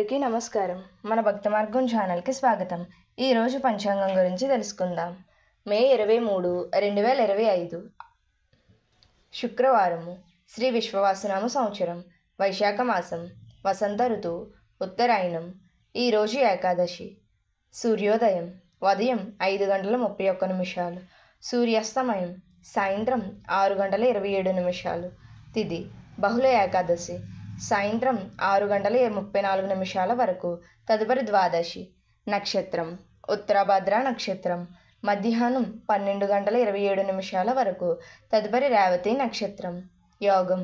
అందరికీ నమస్కారం. మన భక్త మార్గం ఛానల్కి స్వాగతం. ఈరోజు పంచాంగం గురించి తెలుసుకుందాం. మే 23, 2025 శుక్రవారము. శ్రీ విశ్వవాసునామ సంవత్సరం, వైశాఖ మాసం, వసంత ఋతువు, ఉత్తరాయణం. ఈరోజు ఏకాదశి. సూర్యోదయం ఉదయం 5:31, సూర్యాస్తమయం సాయంత్రం 6:27. తిథి బహుళ ఏకాదశి సాయంత్రం 6:34 వరకు. తదుపరి ద్వాదశి. నక్షత్రం ఉత్తరాభాద్ర నక్షత్రం మధ్యాహ్నం 12:27 వరకు. తదుపరి రేవతి నక్షత్రం. యోగం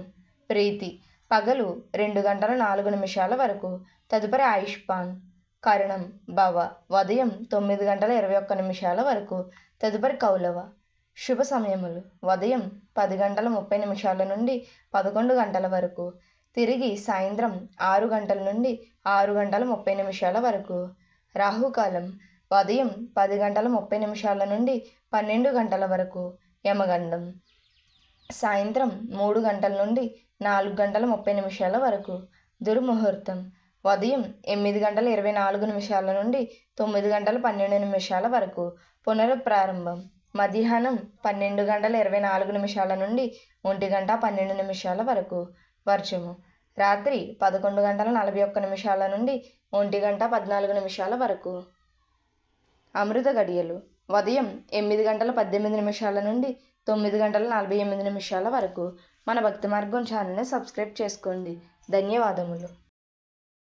ప్రీతి పగలు 2:04 వరకు. తదుపరి ఆయుష్పాన్. కరణం భవ ఉదయం 9:21 వరకు. తదుపరి కౌలవ. శుభ సమయములు ఉదయం 10:30 నుండి 11 వరకు. తిరిగి సాయంత్రం 6 గంటల నుండి 6:30 వరకు. రాహుకాలం ఉదయం 10:30 నుండి 12 వరకు. యమగండం సాయంత్రం 3 గంటల నుండి 4:30 వరకు. దుర్ముహూర్తం ఉదయం 8:24 నుండి 9:12 వరకు. పునఃప్రారంభం మధ్యాహ్నం 12:24 నుండి 1:12 వరకు. వర్షము రాత్రి 11:41 నుండి 1:14 వరకు. అమృత గడియలు ఉదయం 8:18 నుండి 9:48 వరకు. మన భక్తి మార్గం ఛానల్ని సబ్స్క్రైబ్ చేసుకోండి. ధన్యవాదములు.